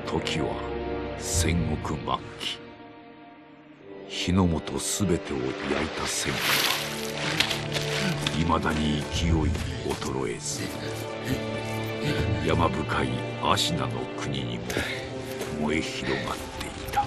時は戦国末期。日の本すべてを焼いた戦火はいまだに勢い衰えず、山深い芦名の国にも燃え広がっていた。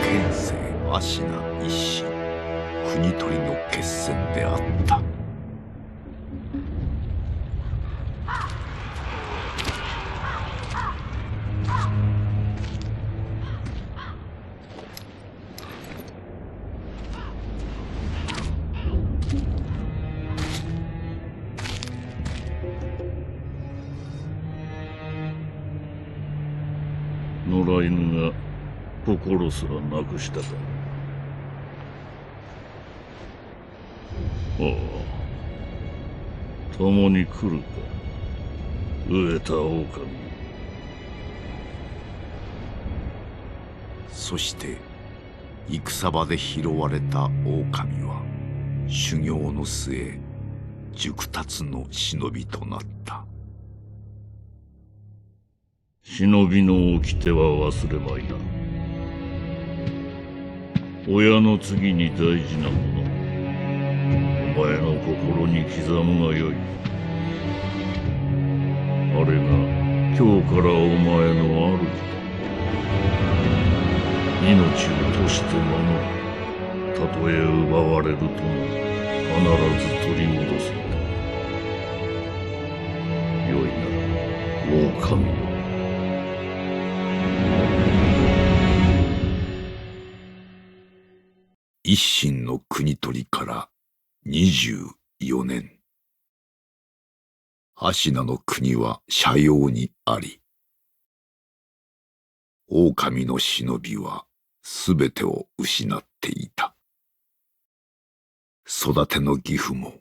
県政芦名一心、国取りの決戦であった。野良犬が心すらなくしたか。ああ、共に来るか、飢えた狼。そして戦場で拾われた狼は修行の末熟達の忍びとなった。忍びの掟は忘れまいな。親の次に大事なもの、お前の心に刻むがよい。あれが今日からお前の主だ。命を賭して守る。たとえ奪われるとも必ず取り戻すんだ。よいな、狼よ。一心の国取りから24年。芦名の国は斜陽にあり、狼の忍びはすべてを失っていた。育ての義父も、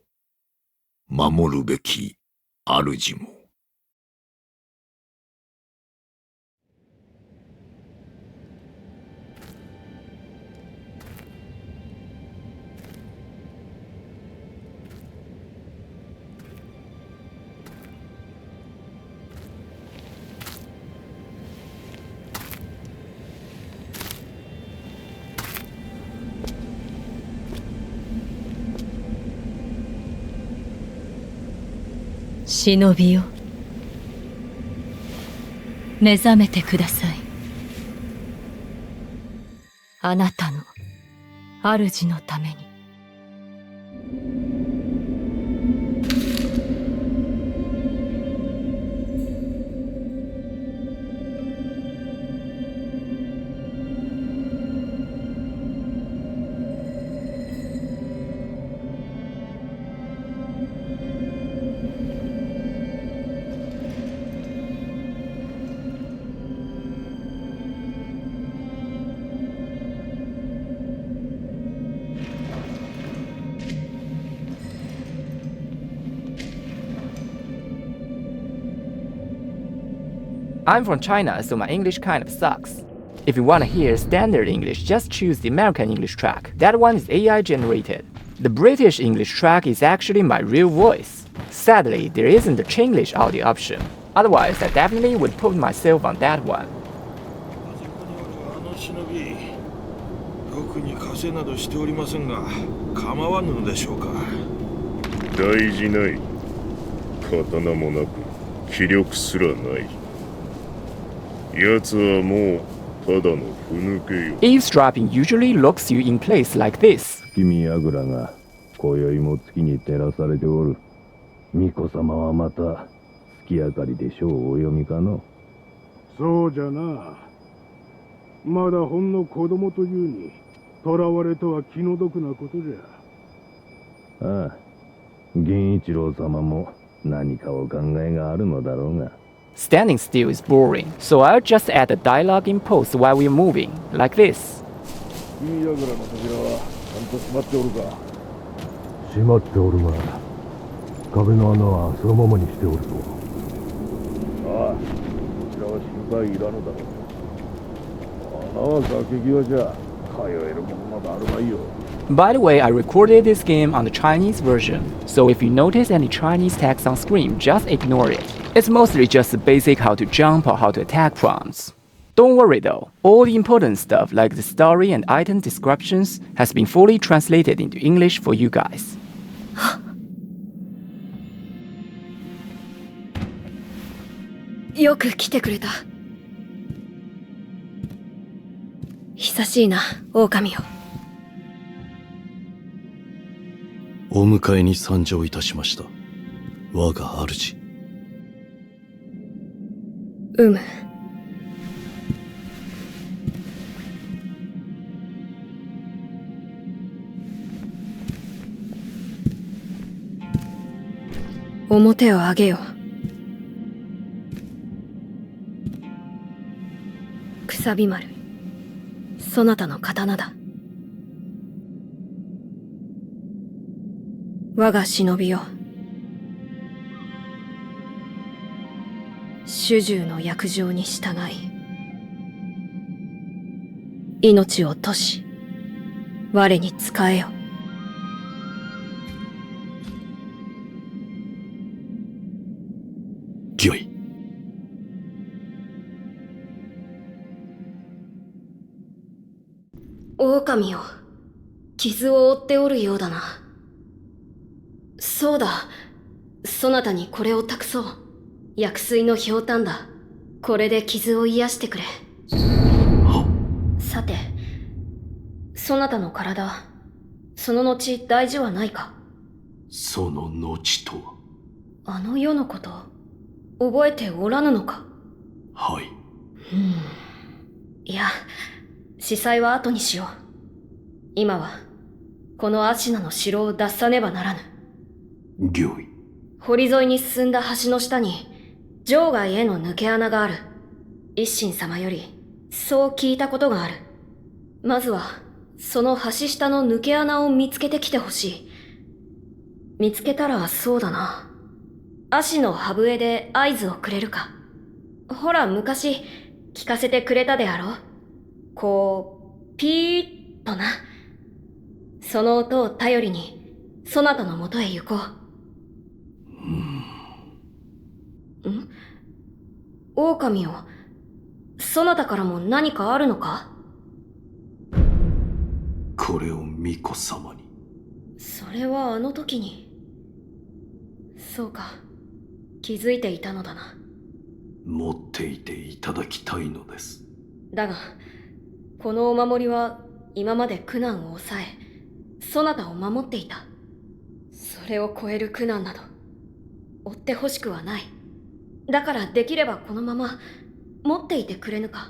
守るべき主も。忍びよ、目覚めてください。あなたの主のために。I'm from China, so my English kind of sucks. If you want to hear standard English, just choose the American English track. That one is AI generated. The British English track is actually my real voice. Sadly, there isn't a Chinglish audio option. Otherwise, I definitely would put myself on that one. 特に稼などしておりませんが、構わぬのでしょうか。大事ない。刀もなく気力すらない。奴はもうただのふぬけよ。 Eavesdropping usually locks you in place like this. 君やぐらが今宵も月に照らされておる。巫女様はまた月明かりで書をお読みかの。そうじゃな。まだほんの子供というに囚われとは気の毒なことじゃ。ああ、源一郎様も何かお考えがあるのだろうが。Standing still is boring, so I'll just add a dialogue in post while we're moving, like this. 君やぐらの扉はちゃんと閉まっておるか。閉まっておるが、壁の穴はそのままにしておるぞ。ああ、こちらは心配いらぬだろう。穴は崖際じゃ通えるものなどあるまいよ。By the way, I recorded this game on the Chinese version, so if you notice any Chinese text on screen, just ignore it. It's mostly just the basic how to jump or how to attack prompts. Don't worry though, all the important stuff like the story and item descriptions has been fully translated into English for you guys. よく来てくれた。久しいな、狼よ。お迎えに参上いたしました。我が主。表を上げよ。くさび丸、そなたの刀だ。我が忍びよ。主従の約定に従い、命を賭し、我に仕えよ。御意。狼よ、傷を負っておるようだな。そうだ、そなたにこれを託そう。薬水のひょうたんだ。これで傷を癒してくれ。さて、そなたの体、その後大事はないか？その後とは？あの世のこと、覚えておらぬのか？はい。いや、司祭は後にしよう。今は、このアシナの城を脱さねばならぬ。御意。堀沿いに進んだ橋の下に、場外への抜け穴がある。一心様より、そう聞いたことがある。まずは、その橋下の抜け穴を見つけてきてほしい。見つけたらそうだな。足の歯笛で合図をくれるか。ほら、昔、聞かせてくれたであろう。こう、ピーッとな。その音を頼りに、そなたのもとへ行こう。狼よ、そなたからも何かあるのか？これを巫女様に。それはあの時に。そうか、気づいていたのだな。持っていていただきたいのです。だが、このお守りは今まで苦難を抑え、そなたを守っていた。それを超える苦難など、追ってほしくはない。だからできればこのまま持っていてくれぬか。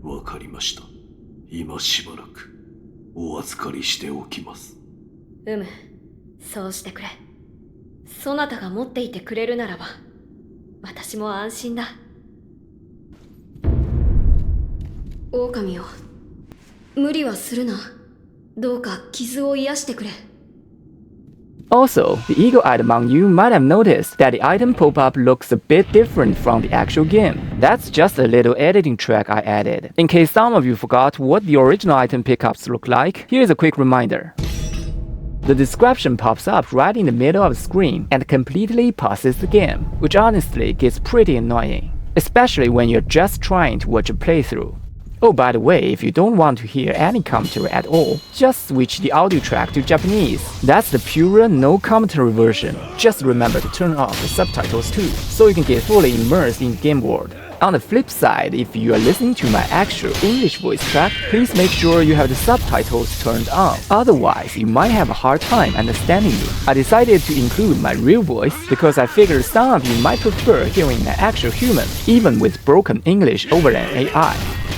わかりました。今しばらくお預かりしておきます。そうしてくれ。そなたが持っていてくれるならば、私も安心だ。狼よ、無理はするな。どうか傷を癒してくれ。Also, the eagle eyed among you might have noticed that the item pop-up looks a bit different from the actual game. That's just a little editing track I added. In case some of you forgot what the original item pickups look like, here's a quick reminder. The description pops up right in the middle of the screen and completely pauses the game, which honestly gets pretty annoying, especially when you're just trying to watch a playthrough. Oh, by the way, if you don't want to hear any commentary at all, just switch the audio track to Japanese. That's the pure no commentary version. Just remember to turn off the subtitles too, so you can get fully immersed in the game world. On the flip side, if you are listening to my actual English voice track, please make sure you have the subtitles turned on. Otherwise, you might have a hard time understanding me. I decided to include my real voice because I figured some of you might prefer hearing an actual human, even with broken English over an AI.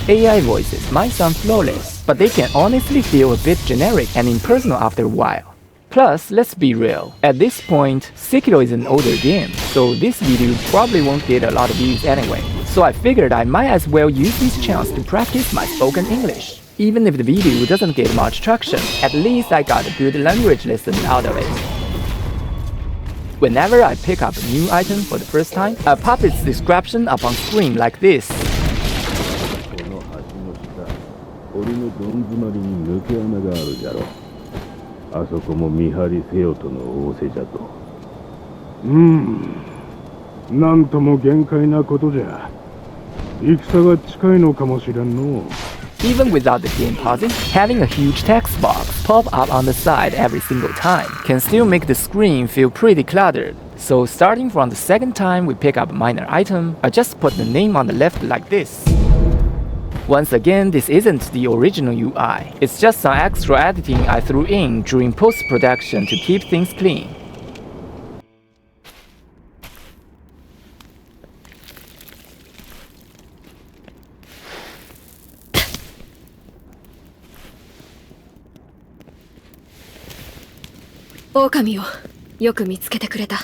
AI voices might sound flawless, but they can honestly feel a bit generic and impersonal after a while. Plus, let's be real, at this point, Sekiro is an older game, so this video probably won't get a lot of views anyway. So I figured I might as well use this chance to practice my spoken English. Even if the video doesn't get much traction, at least I got a good language lesson out of it. Whenever I pick up a new item for the first time, I pop its description up on screen like this. 俺のどん詰まりに抜け穴があるじゃろ。あそこも見張りせよとの仰せじゃと。なんとも限界なことじゃ。戦が近いのかもしれんの。Even without the game pausing, having a huge text box pop up on the side every single time can still make the screen feel pretty cluttered. So starting from the second time we pick up a minor item, I just put the name on the left like this. Once again, this isn't the original UI, it's just some extra editing I threw in during post-production to keep things clean. Ogre をよく見つけてくれた。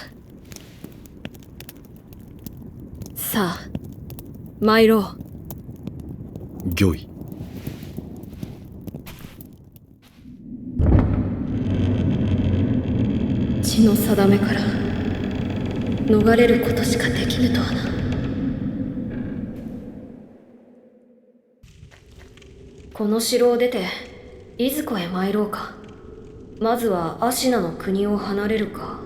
さあ、参ろう。御意。血の定めから逃れることしかできぬとはな。この城を出ていずこへ参ろうか。まずはアシナの国を離れるか、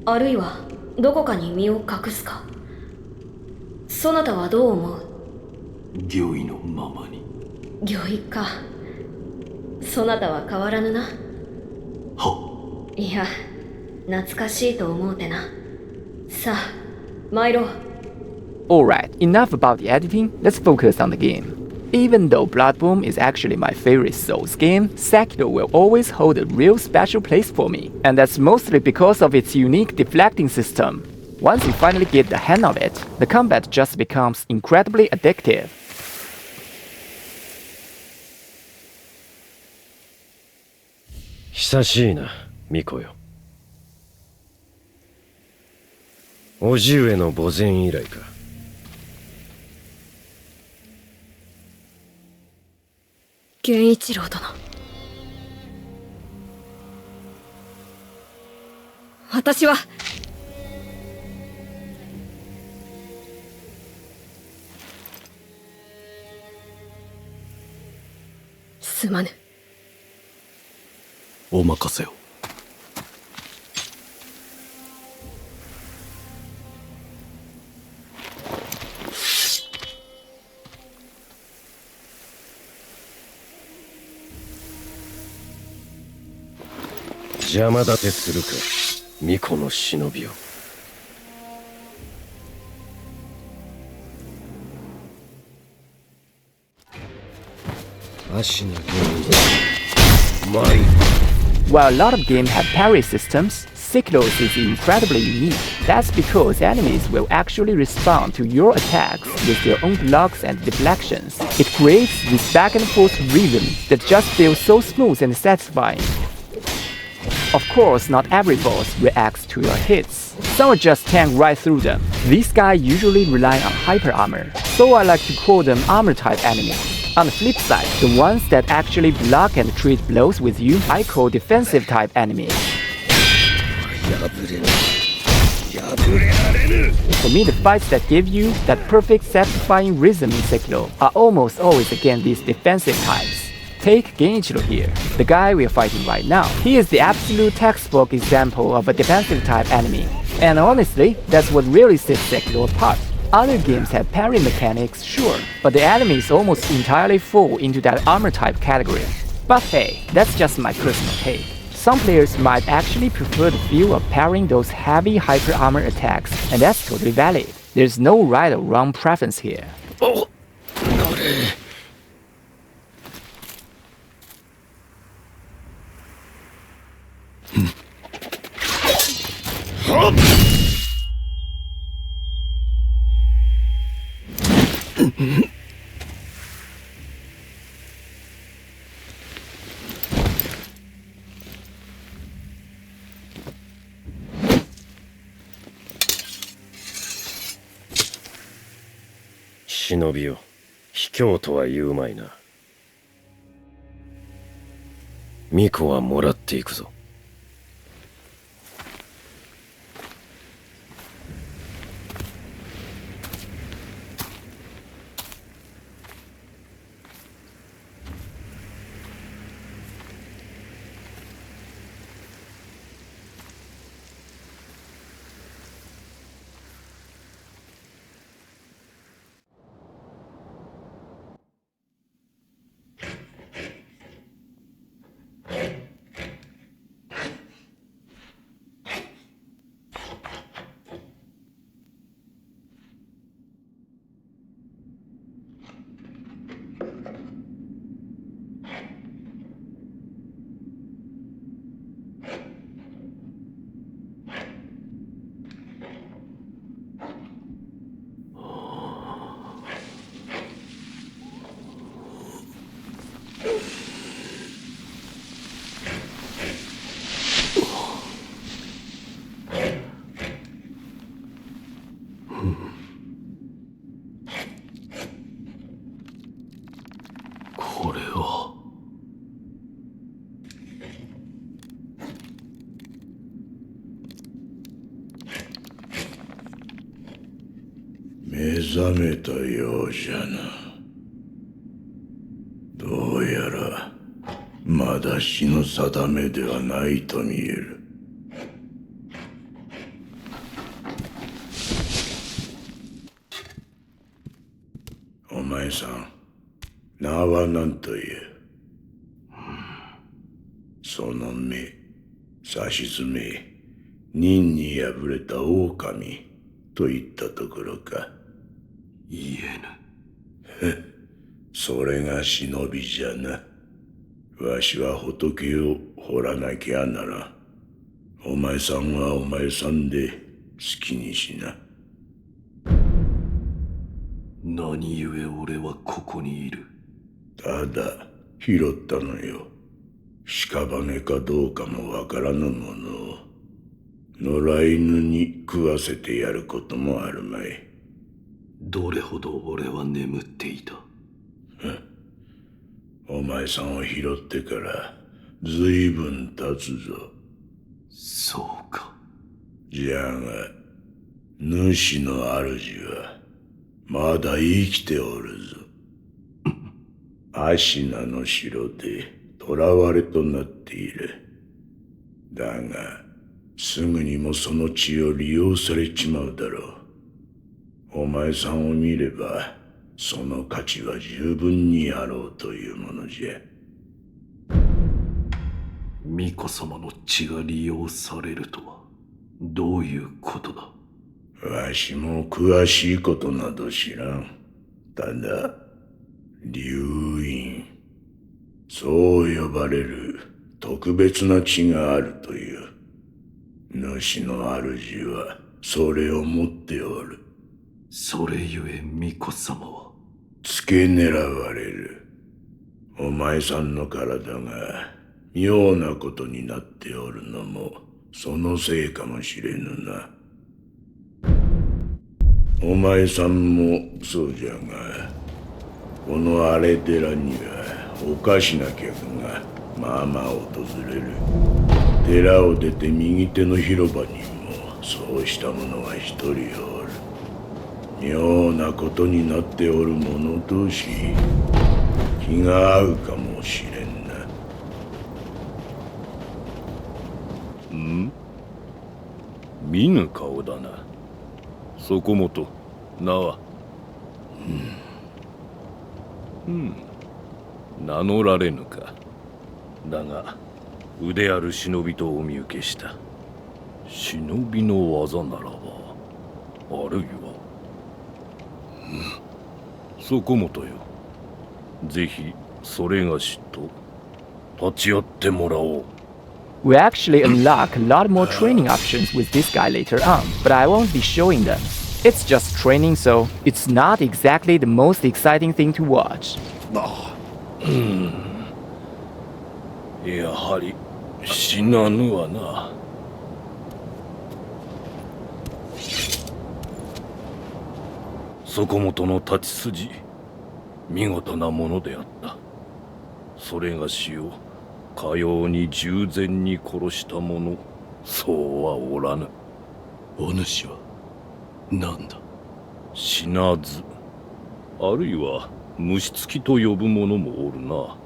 あるいはどこかに身を隠すか。そなたはどう思う？御意のままに。御意か。そなたは変わらぬな。は。いや、懐かしいと思うてな。さあ、参ろう。Alright, enough about the editing, let's focus on the game. Even though Bloodborne is actually my favorite Souls game, Sekiro will always hold a real special place for me, and that's mostly because of its unique deflecting system. Once you finally get the hang of it, the combat just becomes incredibly addictive. 久しいな、巫女よ。叔父上の墓前以来か。源一郎殿。私はすまぬ。お任せを。邪魔立てするか、巫女の忍びを。足の原因。While a lot of games have parry systems, Sekiro's is incredibly unique. That's because enemies will actually respond to your attacks with their own blocks and deflections. It creates this back and forth rhythm that just feels so smooth and satisfying. Of course, not every boss reacts to your hits. Some just tank right through them. These guys usually rely on hyper armor, so I like to call them armor type enemies. On the flip side, the ones that actually block and treat blows with you, I call defensive type enemies. For me, the fights that give you that perfect satisfying rhythm in Sekiro are almost always against these defensive types. Take Genichiro here, the guy we are fighting right now. He is the absolute textbook example of a defensive type enemy. And honestly, that's what really sets Sekiro apart. Other games have parry mechanics, sure, but the enemies almost entirely fall into that armor type category. But hey, that's just my personal take. Some players might actually prefer the feel of parrying those heavy hyper armor attacks, and that's totally valid. There's no right or wrong preference here. Oh, not it.忍びよ、卑怯とは言うまいな。巫女はもらっていくぞ。これは目覚めたようじゃな。どうやらまだ死の定めではないと見える。お前さん、名は何という？その目、さしずめ、任に敗れた狼といったところか。言えぬ。それが忍びじゃな。わしは仏を掘らなきゃならん。お前さんはお前さんで好きにしな。何故俺はここにいる？ただ拾ったのよ。屍かどうかもわからぬものを野良犬に食わせてやることもあるまい。どれほど俺は眠っていた？お前さんを拾ってからずいぶん経つぞ。そうか。じゃが主の主はまだ生きておるぞ。アシナの城で囚われとなっている。だがすぐにもその血を利用されちまうだろう。お前さんを見ればその価値は十分にあろうというものじゃ。巫女様の血が利用されるとはどういうことだ？わしも詳しいことなど知らん。ただ流院、そう呼ばれる特別な血があるという。主の主はそれを持っておる。それゆえ巫女様は付け狙われる。お前さんの体が妙なことになっておるのもそのせいかもしれぬな。お前さんもそうじゃが、この荒れ寺にはおかしな客がまあまあ訪れる。寺を出て右手の広場にもそうした者が一人おる。妙なことになっておる者同士、気が合うかもしれんな。見ぬ顔だな。そこもと名は名乗られぬか。だが腕ある忍びとお見受けした。忍びの技ならば、あるいはそこもとよ。ぜひそれがしと立ち会ってもらおう。We actually unlock a lot more training options with this guy later on, but I won't be showing them. It's just training, so it's not exactly the most exciting thing to watch. やはり死なぬわな。そこもとの立ち筋、見事なものであった。それがしをかように従前に殺した者、そうはおらぬ。お主は何だ。死なず、あるいは虫つきと呼ぶ者もおるな。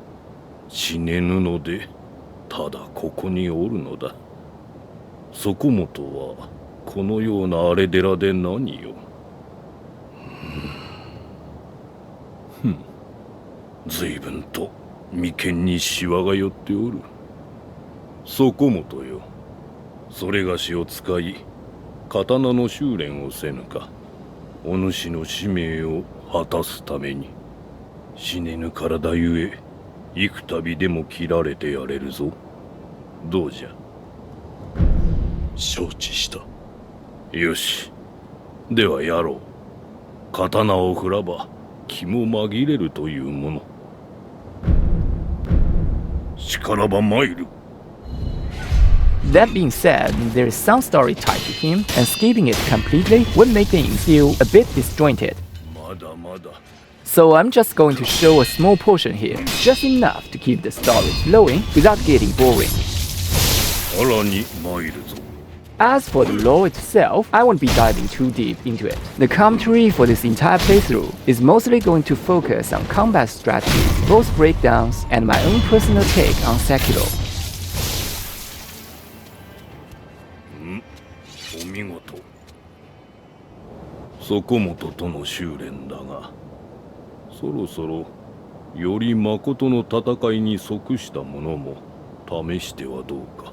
死ねぬのでただここにおるのだ。そこもとはこのような荒れ寺で何よ。随分と眉間にシワが寄っておる。そこもとよ。それがしを使い刀の修練をせぬか。お主の使命を果たすために。死ねぬ体ゆえ幾度でも切られてやれるぞ。どうじゃ。承知した。よし、ではやろう。刀を振らば気も紛れるというもの。しからば参る。 That being said, there is some story tied to him, and skipping it completely would make things feel a bit disjointed. まだまだ。 So I'm just going to show a small portion here, just enough to keep the story flowing without getting boring. さらに参るぞ。 As for the lore itself, I won't be diving too deep into it. The commentary for this entire playthrough is mostly going to focus on combat strategies, boss breakdowns, and my own personal take on Sekiro. お見事。そこもととの修練だが、そろそろより誠の戦いに即したものも試してはどうか。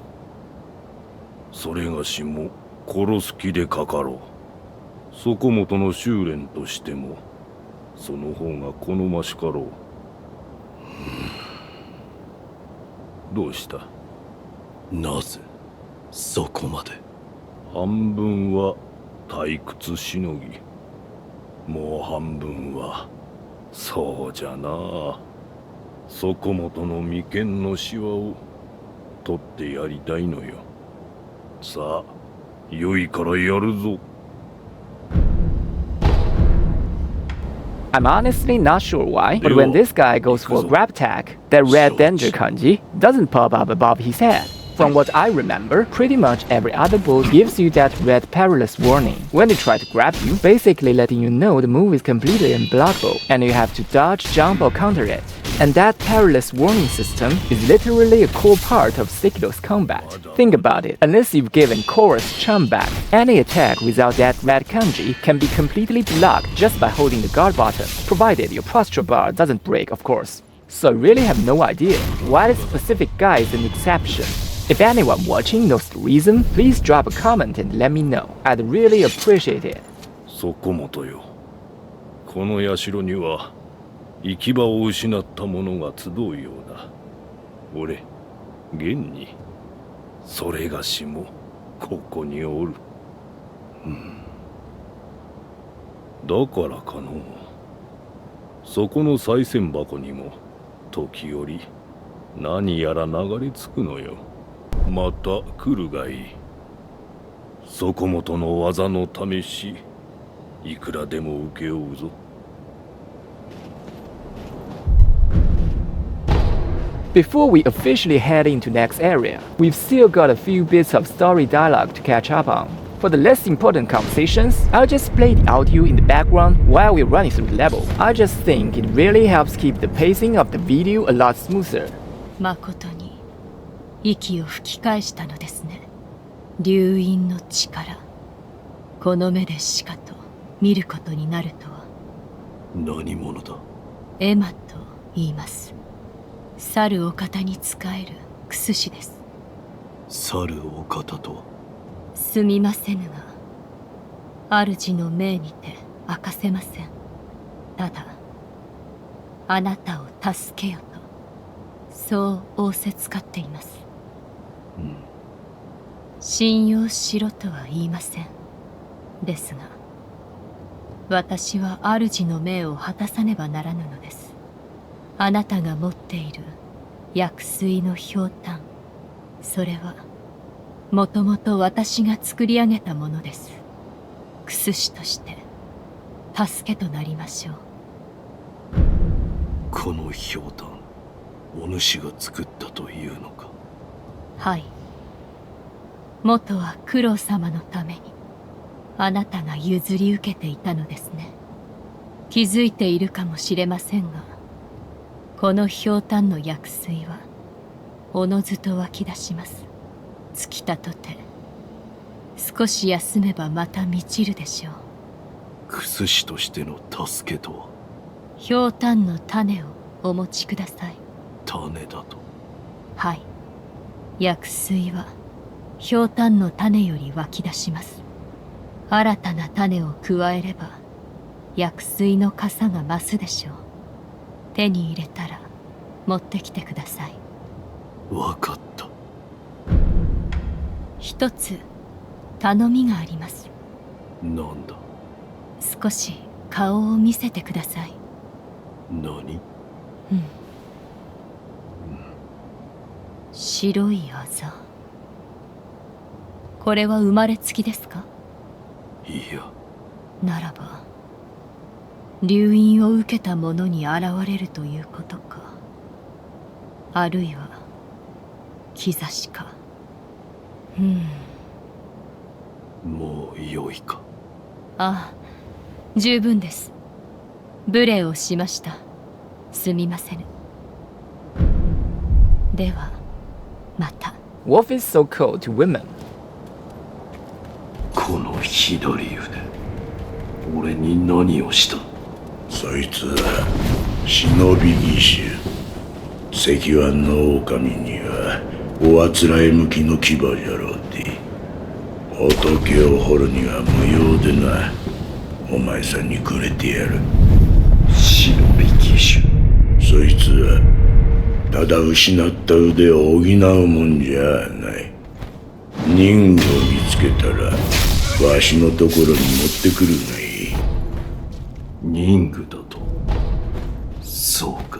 それがしも殺す気でかかろう。そこもとの修練としてもその方が好ましかろう。どうした。なぜそこまで。半分は退屈しのぎ、もう半分はそうじゃな。そこもとの眉間のシワを取ってやりたいのよ。さあ、良いからやるぞ。 I'm honestly not sure why, but when this guy goes for a grab attack, that red danger kanji doesn't pop up above his head. From what I remember, pretty much every other boss gives you that red perilous warning when they try to grab you, basically letting you know the move is completely unblockable and you have to dodge, jump or counter it. And that perilous warning system is literally a core part of Sekiro's combat. Think about it, unless you've given Korra's charm back, any attack without that red kanji can be completely blocked just by holding the guard button, provided your posture bar doesn't break, of course. So I really have no idea why this specific guy is an exception. If anyone watching knows the reason, please drop a comment and let me know. I'd really appreciate it. そこもとよ。この社には行き場を失った者が集うようだ。俺、現にそれがしもここにおる。だからかの。そこの賽銭箱にも時折何やら流れ着くのよ。また来るがいい。そこもとの技の試し、いくらでも請け負うぞ。Before we officially head into next area, we've still got a few bits of story dialogue to catch up on. For the less important conversations, I'll just play the audio in the background while we're running through the level. I just think it really helps keep the pacing of the video a lot smoother. 誠に息を吹き返したのですね。流因の力、この目でしかと見ることになるとは。何者だ？エマと言います。去るお方に仕えるクス氏です。去るお方とは？すみませぬが、主の命にて明かせません。ただ、あなたを助けよと、そう仰せつかっています。信用しろとは言いません。ですが、私は主の命を果たさねばならぬのです。あなたが持っている薬水のひょうたん、それはもともと私が作り上げたものです。クス師として助けとなりましょう。このひょうたん、お主が作ったというのか？はい。元は九郎様のためにあなたが譲り受けていたのですね。気づいているかもしれませんが、このひょうたんの薬水はおのずと湧き出します。尽きたとて少し休めばまた満ちるでしょう。クス師としての助けとは？ひょうたんの種をお持ちください。種だと？はい。薬水はひょうたんの種より湧き出します。新たな種を加えれば薬水の傘が増すでしょう。手に入れたら持ってきてください。わかった。一つ頼みがあります。なんだ？少し顔を見せてください。何？白いあざ。これは生まれつきですか？いや。ならば留飲を受けた者に現れるということか、あるいは兆しか。もう良いか？ああ、十分です。無礼をしました。すみませぬ。ではまた。 Wolf is so cold to women. この左腕、俺に何をした？そいつは忍び義手。石腕の狼にはおあつらえ向きの牙じゃろうて。仏を掘るには無用でな。お前さんにくれてやる。忍び義手？そいつはただ失った腕を補うもんじゃない。人魚を見つけたらわしのところに持ってくるがいい。人魚だと？そうか、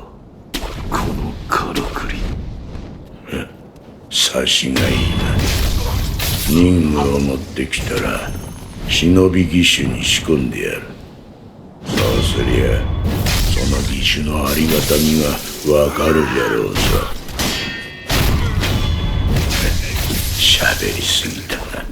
このからくり。察しがいいな。人魚を持ってきたら忍び義手に仕込んでやる。そうすりゃその義手のありがたみがわかるじゃろうさ。喋りすぎたな。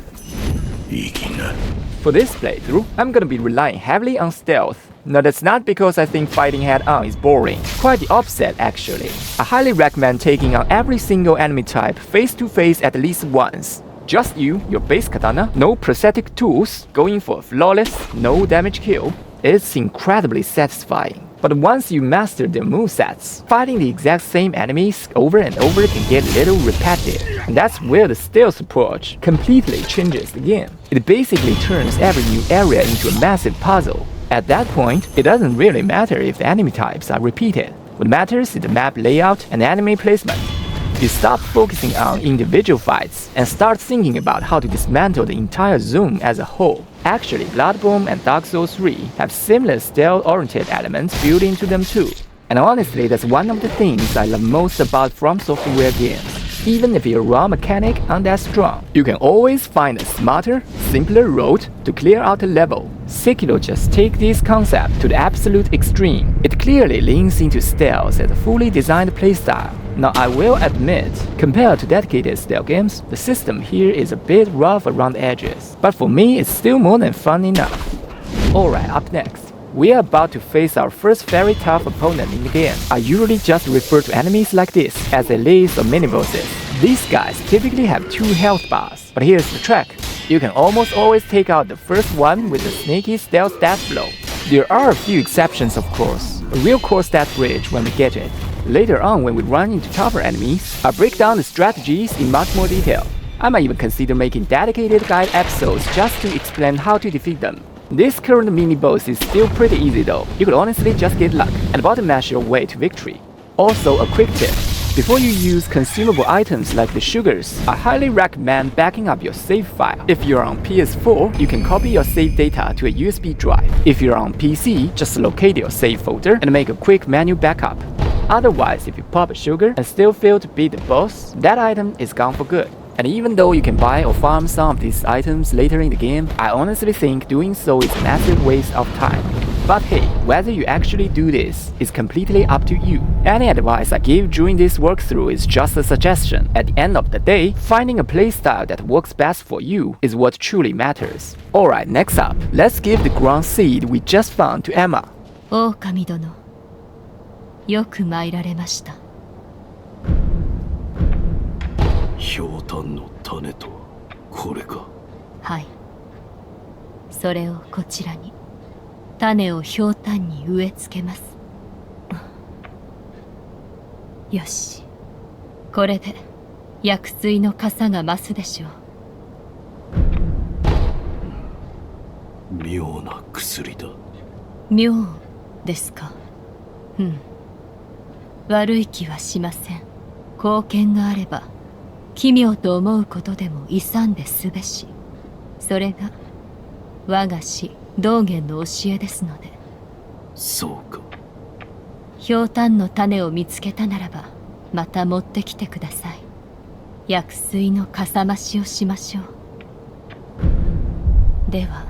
いい気な。For this playthrough, I'm gonna be relying heavily on stealth. No, that's not because I think fighting head-on is boring. Quite the opposite, actually. I highly recommend taking on every single enemy type face-to-face at least once. Just you, your base katana, no prosthetic tools, going for a flawless, no damage kill. It's incredibly satisfying. But once you master their movesets, fighting the exact same enemies over and over can get a little repetitive. And that's where the stealth approach completely changes the game. It basically turns every new area into a massive puzzle. At that point, it doesn't really matter if the enemy types are repeated. What matters is the map layout and enemy placement. You stop focusing on individual fights and start thinking about how to dismantle the entire zone as a whole. Actually, Bloodborne and Dark Souls 3 have similar stealth-oriented elements built into them too. And honestly, that's one of the things I love most about From Software games. Even if your raw mechanic aren't that strong, you can always find a smarter, simpler road to clear out a level. Sekiro just takes this concept to the absolute extreme. It clearly leans into stealth as a fully designed playstyle. Now I will admit, compared to dedicated stealth games, the system here is a bit rough around the edges. But for me, it's still more than fun enough. Alright, up next. We are about to face our first very tough opponent in the game. I usually just refer to enemies like this as elites or mini-bosses. These guys typically have 2 health bars, but here's the trick. You can almost always take out the first one with a sneaky stealth death blow. There are a few exceptions of course. A real core stat bridge when we get it. Later on when we run into tougher enemies, I'll break down the strategies in much more detail. I might even consider making dedicated guide episodes just to explain how to defeat them. This current mini-boss is still pretty easy though. You could honestly just get luck and about to mash your way to victory. Also a quick tip. Before you use consumable items like the sugars, I highly recommend backing up your save file. If you're on PS4, you can copy your save data to a USB drive. If you're on PC, just locate your save folder and make a quick manual backup. Otherwise, if you pop a sugar and still fail to beat the boss, that item is gone for good. And even though you can buy or farm some of these items later in the game, I honestly think doing so is a massive waste of time. But hey, whether you actually do this is completely up to you. Any advice I give during this walkthrough is just a suggestion. At the end of the day, finding a playstyle that works best for you is what truly matters. Alright, next up, let's give the ground seed we just found to Emma. 狼殿、よく参られました。ひょうたんの種とこれか。はい。それをこちらに。種をひょうたんに植え付けます。よし。これで薬水の傘が増すでしょう。妙な薬だ。妙ですか。悪い気はしません。貢献があれば奇妙と思うことでも勇んですべし。それが我が師道元の教えですので。そうか。ひょうたんの種を見つけたならばまた持ってきてください。薬水のかさ増しをしましょう。では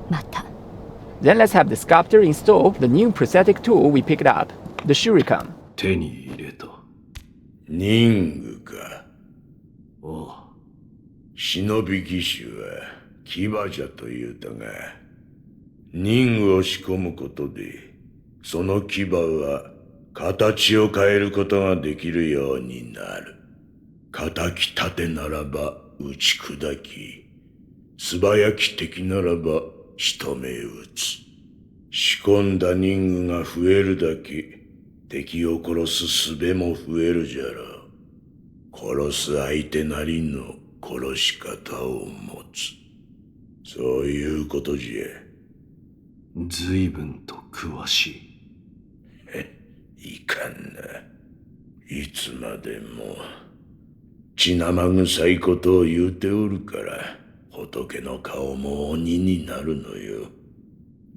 また。Then let's have the sculptor install the new prosthetic tool we picked up, the shuriken. 手に入れた。人具か。ああ。忍び義手は牙じゃと言うたが、人具を仕込むことで、その牙は形を変えることができるようになる。仇き立てならば打ち砕き、素早き敵ならば仕留め撃つ。仕込んだ人具が増えるだけ、敵を殺す術も増えるじゃろう。殺す相手なりの殺し方を持つ。そういうことじゃ。随分と詳しい。いかんな。いつまでも血生臭いことを言うておるから、仏の顔も鬼になるのよ。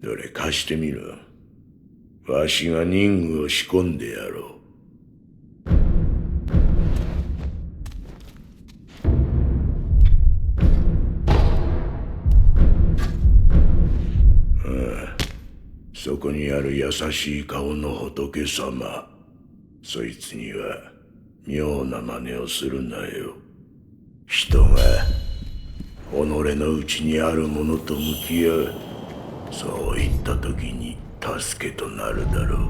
どれ貸してみろ。わしが人具を仕込んでやろう。そこにある優しい顔の仏様。そいつには妙な真似をするなよ。人が己の内にあるものと向き合う。そういった時に助けとなるだろ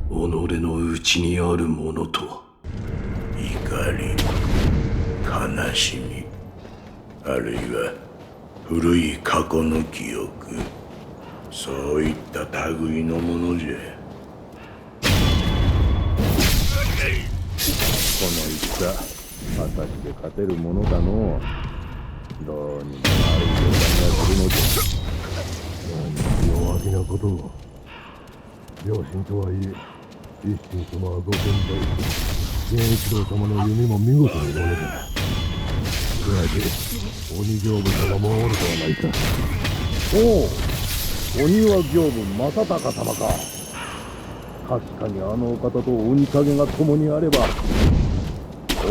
う。己の内にあるものとは。怒り、悲しみ、あるいは古い過去の記憶。そういった類のものじゃ。この戦、果たして勝てるものだのう。どうにも悪い予感がするのじゃ。弱気なことを。両親とはいえ、一心様はご健在。源一郎様の夢も見事にものだ。加えて、鬼成仏様もおるとはないか。おう、鬼は行分正隆様か。確かにあのお方と鬼影が共にあれば、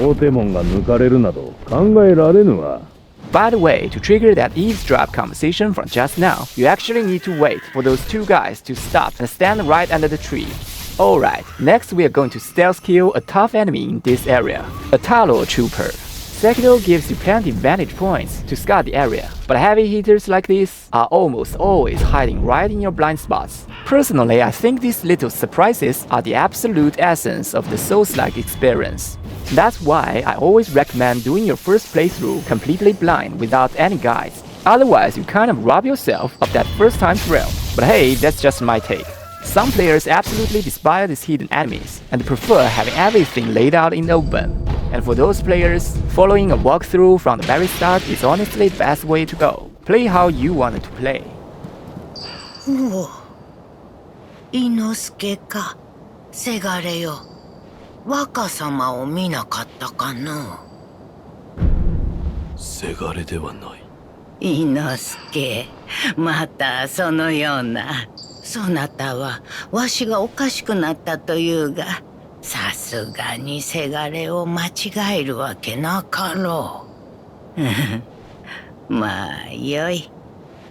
大手門が抜かれるなど考えられぬわ。By the way, to trigger that eavesdrop conversation from just now, you actually need to wait for those two guys to stop and stand right under the tree. Alright, next we are going to stealth kill a tough enemy in this area, a Talo Trooper. Sekiro gives you plenty vantage points to scout the area, but heavy hitters like this are almost always hiding right in your blind spots. Personally, I think these little surprises are the absolute essence of the Souls-like experience. That's why I always recommend doing your first playthrough completely blind without any guides. Otherwise, you kind of rob yourself of that first time thrill. But hey, that's just my take. Some players absolutely despise these hidden enemies and prefer having everything laid out in the open. And for those players, following a walkthrough from the very start is honestly the best way to go. Play how you wanted to play. おお、伊之助か、せがれよ。若様を見なかったかの。せがれではない。伊之助、またそのような。そなたはわしがおかしくなったというが、さすがにせがれを間違えるわけなかろう。まあよい。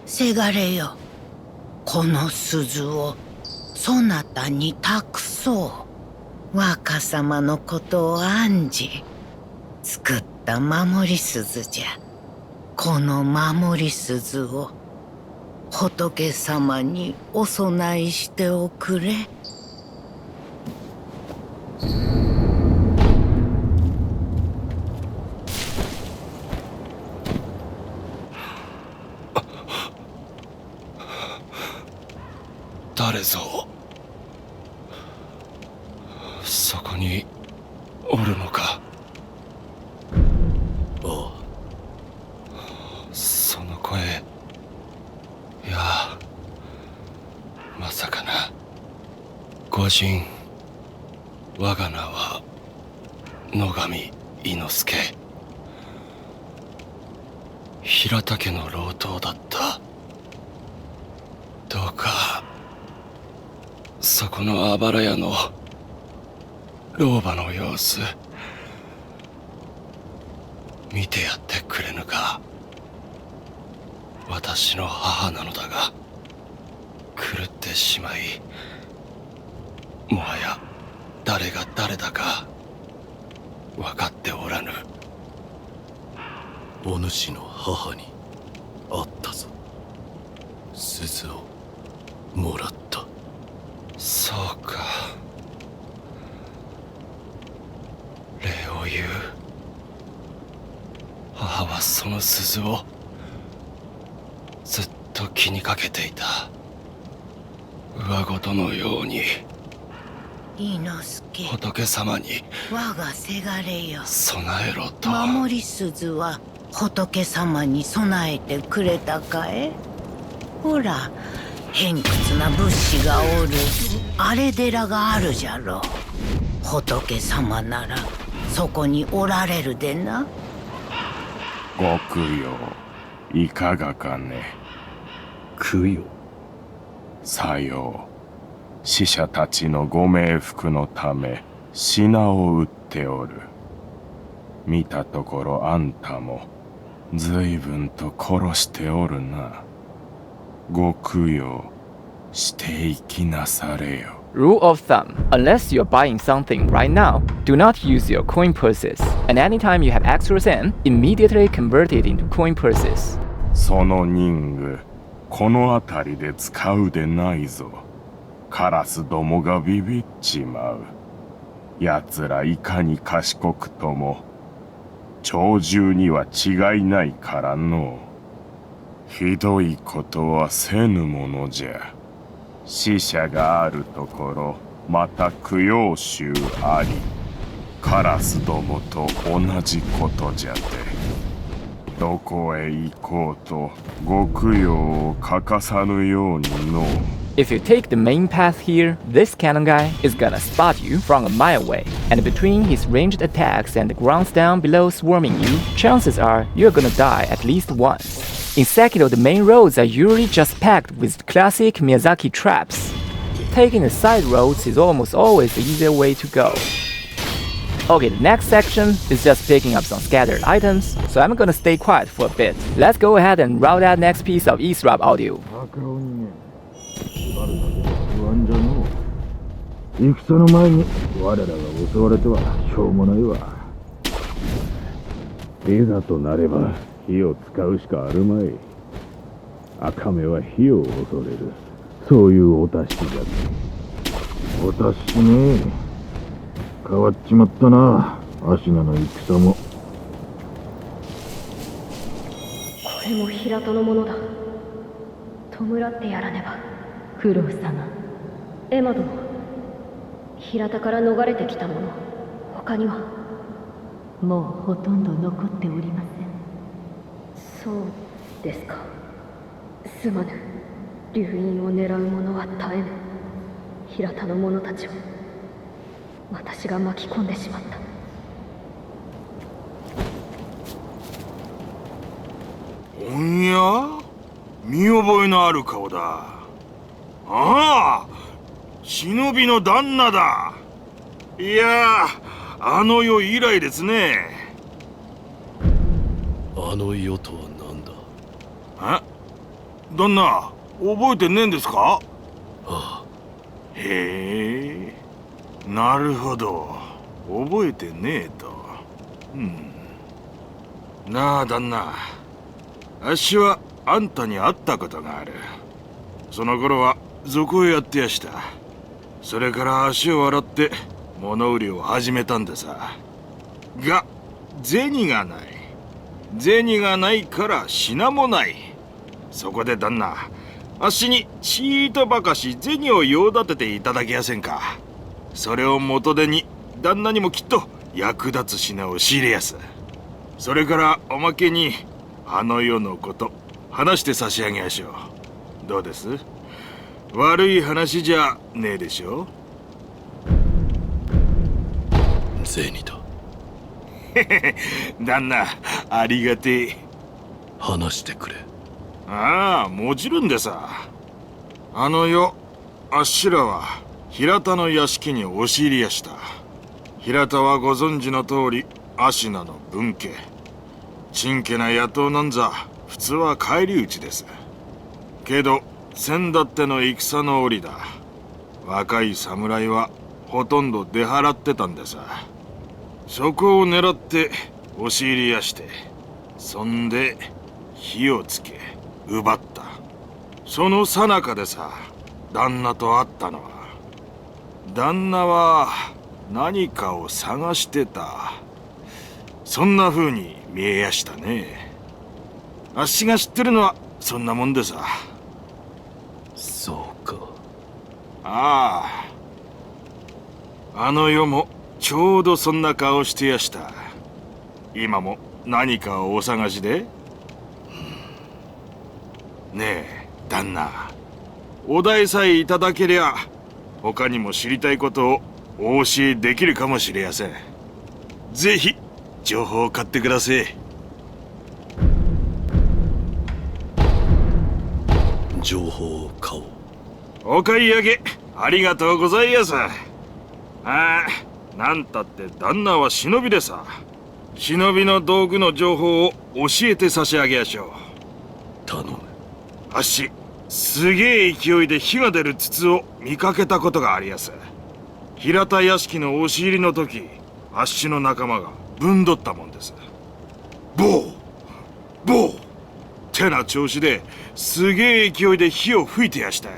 せがれよ、この鈴をそなたに託そう。若様のことを案じ作った守り鈴じゃ。この守り鈴を仏様にお供えしておくれ。誰ぞそこにおるのか。ああ、その声、いやまさかな。御人、我が名は野上伊之助。平田家の老頭だった。どうかそこのあばら屋の老婆の様子見てやってくれぬか。私の母なのだが狂ってしまい、もはや誰が誰だか分かっておらぬ。お主の母に会ったぞ。鈴をもらった。そうか。礼を言う。母はその鈴をずっと気にかけていた。上事のように伊之助、仏様に我がせがれよ、備えろと。守り鈴は仏様に備えてくれたかえ。ほら、偏屈な仏師がおるあれ寺があるじゃろう。仏様ならそこにおられるでな。ご供養いかがかね。供養。さよう。死者たちのご冥福のため品を売っておる。見たところあんたも随分と殺しておるな。ご供養していきなされよ。Rule of thumb, unless you're buying something right now, do not use your coin purses. And anytime you have extras in, immediately convert it into coin purses. その人具、この辺りで使うでないぞ。カラスどもがビビっちまう。奴らいかに賢くとも、鳥獣には違いないからの。ひどいことはせぬものじゃ。死者があるところ、また供養衆あり。カラスどもと同じことじゃて。どこへ行こうと、ご供養を欠かさぬようにの。If you take the main path here, this cannon guy is gonna spot you from a mile away, and between his ranged attacks and the grounds down below swarming you, chances are you're gonna die at least once. In Sekiro, the main roads are usually just packed with classic Miyazaki traps. Taking the side roads is almost always the easier way to go. Okay, the next section is just picking up some scattered items, so I'm gonna stay quiet for a bit. Let's go ahead and route that next piece of eavesdrop audio. 戦の前に我らが襲われてはしょうもないわ。いざとなれば火を使うしかあるまい。赤目は火を恐れる。そういうお達しじゃ。お達しね。変わっちまったな。アシナの戦も。これも平田のものだ。弔ってやらねば。九郎様。エマ殿、平田から逃れてきた者、他には？もうほとんど残っておりまそうですか。すまぬ。流院を狙う者は絶えぬ。平田の者たちを私が巻き込んでしまった。おんや、見覚えのある顔だ。ああ、忍びの旦那だ。いやあの世以来ですね。あの世とは何だ？旦那、覚えてねえんですか？ああ。へえ、なるほど。覚えてねえと。なあ旦那、あっしはあんたに会ったことがある。その頃は賊をやってやした。それから足を洗って物売りを始めたんでさ。が銭がない。銭がないから品もない。そこで旦那、あっしにちーとばかし銭を用立てていただけやせんか。それを元手に旦那にもきっと役立つ品を仕入れやす。それからおまけにあの世のこと話して差し上げやしょう。どうです？悪い話じゃねえでしょ。銭だ。旦那、ありがてえ。話してくれ。ああ、もちろんでさ。あの世、あっしらは平田の屋敷に押し入りやした。平田はご存知の通り芦名の分家。ちんけな野党なんざ普通は返り討ちです。けど先だっての戦の折だ。若い侍はほとんど出払ってたんでさ。そこを狙って押し入りやして、そんで火をつけ奪った。その最中でさ、旦那と会ったのは。旦那は何かを探してた。そんな風に見えやしたね。あっしが知ってるのはそんなもんでさ。そうか。ああ、あの世もちょうどそんな顔してやした。今も何かをお探しで？ねえ旦那、お題さえいただけりゃ他にも知りたいことをお教えできるかもしれやせん。ぜひ情報を買ってください。情報を買おう。お買い上げありがとうございやす。なんたって旦那は忍びでさ。忍びの道具の情報を教えて差し上げやしょう。頼む。あっし、すげえ勢いで火が出る筒を見かけたことがありやす。平田屋敷の押し入りの時、あっしの仲間がぶんどったもんです。ボーボーってな調子ですげえ勢いで火を吹いてやしたよ。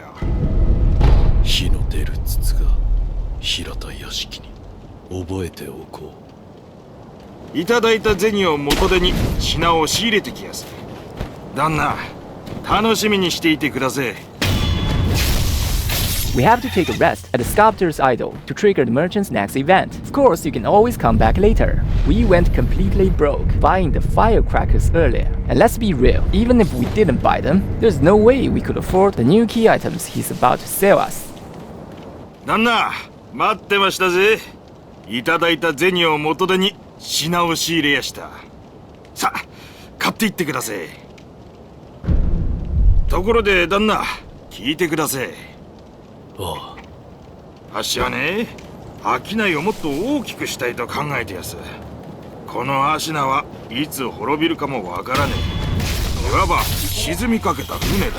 火の出る筒が平田屋敷に。覚えておこう。いただいた銭を元手に品を仕入れてきやす。旦那、楽しみにしていてください。We have to take a rest at the sculptor's idol to trigger the merchant's next event. Of course, you can always come back later. We went completely broke buying the firecrackers earlier. And let's be real, even if we didn't buy them, there's no way we could afford the new key items he's about to sell us. 旦那、待ってましたぜ。いただいた銭を元手に品を仕入れやした。さあ、買っていってください。ところで旦那、聞いてください。ああ。あっしはね、商いをもっと大きくしたいと考えてやす。この芦名はいつ滅びるかもわからねえ。いわば沈みかけた船だ。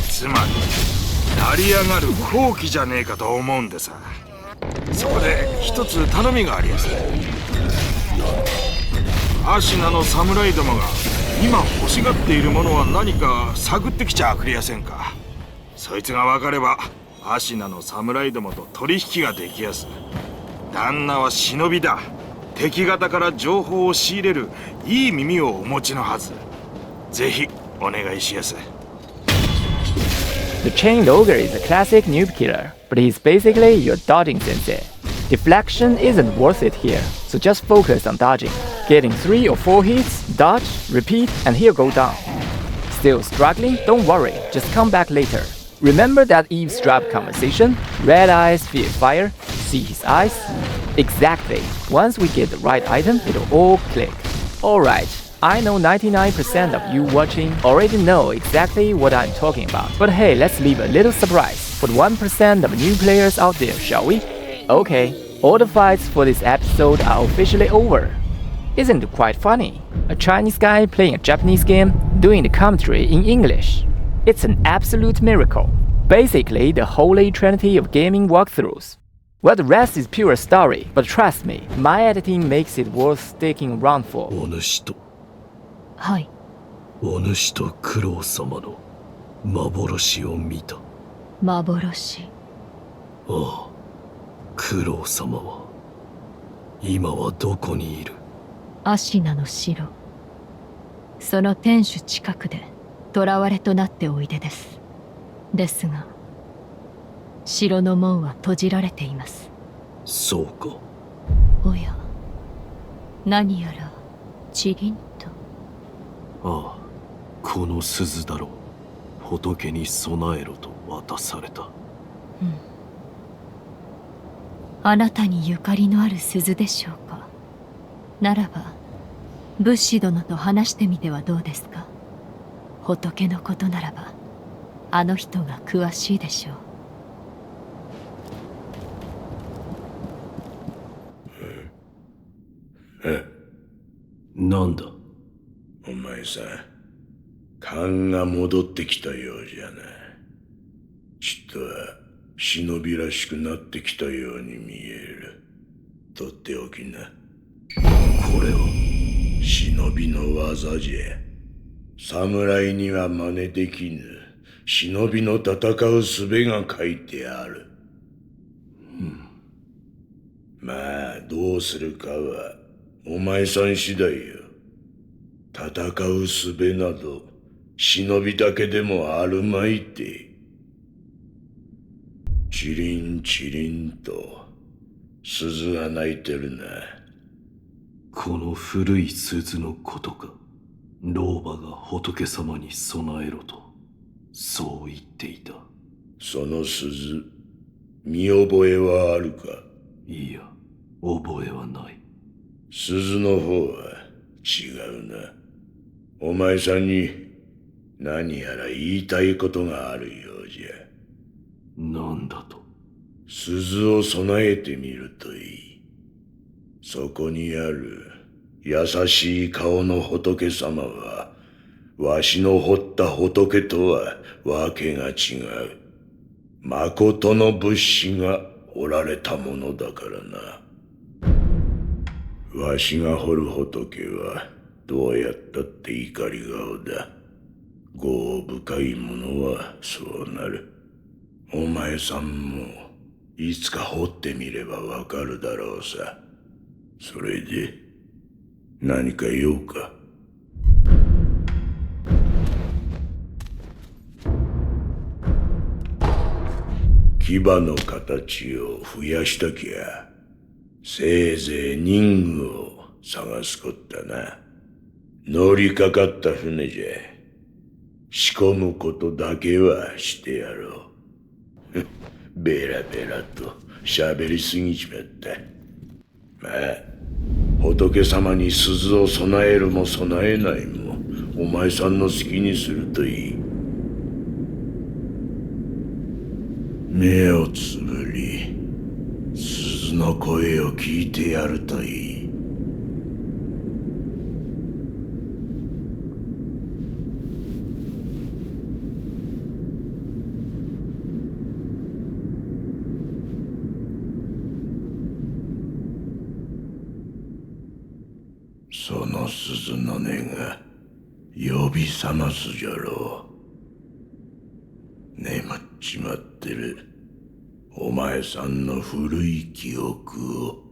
つまり成り上がる好機じゃねえかと思うんでさ。そこで一つ頼みがありやす。芦名の侍どもが今欲しがっているものは何か探ってきちゃくれやせんか。そいつが分かれば芦名の侍どもと取引ができやす。旦那は忍びだ。敵方から情報を仕入れるいい耳をお持ちのはず。ぜひお願いしやす。The chained ogre is a classic noob killer, but he's basically your dodging sensei. Deflection isn't worth it here, so just focus on dodging. Getting 3 or 4 hits, dodge, repeat, and he'll go down. Still struggling? Don't worry, just come back later. Remember that eavesdrop conversation? Red eyes fear fire, see his eyes? Exactly. Once we get the right item, it'll all click. Alright, I know 99% of you watching already know exactly what I'm talking about. But hey, let's leave a little surprise for the 1% of new players out there, shall we? Okay, all the fights for this episode are officially over. Isn't it quite funny? A Chinese guy playing a Japanese game, doing the commentary in English. It's an absolute miracle. Basically, the holy trinity of gaming walkthroughs. Well, the rest is pure story, but trust me, my editing makes it worth sticking around for. お主とはい。お主と九郎様の幻を見た。幻。ああ、九郎様は今はどこにいる？アシナの城。その天守近くで囚われとなっておいでです。ですが、城の門は閉じられています。そうか。おや、何やらチリンと。ああ、この鈴だろう。仏に備えろと渡された。うん。あなたにゆかりのある鈴でしょうか。ならば、仏師殿と話してみてはどうですか。仏のことならば、あの人が詳しいでしょう。なんだ？お前さん、勘が戻ってきたようじゃな。ちっとは忍びらしくなってきたように見える。とっておきな。これは忍びの技じゃ。侍には真似できぬ忍びの戦う術が書いてある。まあどうするかはお前さん次第よ。戦う術など忍びだけでもあるまいて。チリンチリンと鈴が鳴いてるな。この古い鈴のことか。老婆が仏様に備えろとそう言っていた。その鈴見覚えはあるか？いや、覚えはない。鈴の方は違うな。お前さんに何やら言いたいことがあるようじゃ。なんだと？鈴を備えてみるといい。そこにある優しい顔の仏様はわしの彫った仏とはわけが違う。誠の仏師が彫られたものだからな。わしが彫る仏はどうやったって怒り顔だ。業深いものはそうなる。お前さんもいつか彫ってみればわかるだろうさ。それで何か用か？牙の形を増やしたきゃせいぜい人具を探すこったな。乗りかかった船じゃ仕込むことだけはしてやろう。ベラベラと喋りすぎちまった。まあ仏様に鈴を備えるも備えないもお前さんの好きにするといい。目をつぶり鈴の声を聞いてやるといい。その鈴の音が呼び覚ますじゃろう。眠っちまってるお前さんの古い記憶を。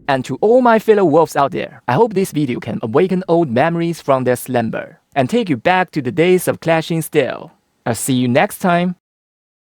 And to all my fellow wolves out there, I hope this video can awaken old memories from their slumber and take you back to the days of clashing still. I'll see you next time.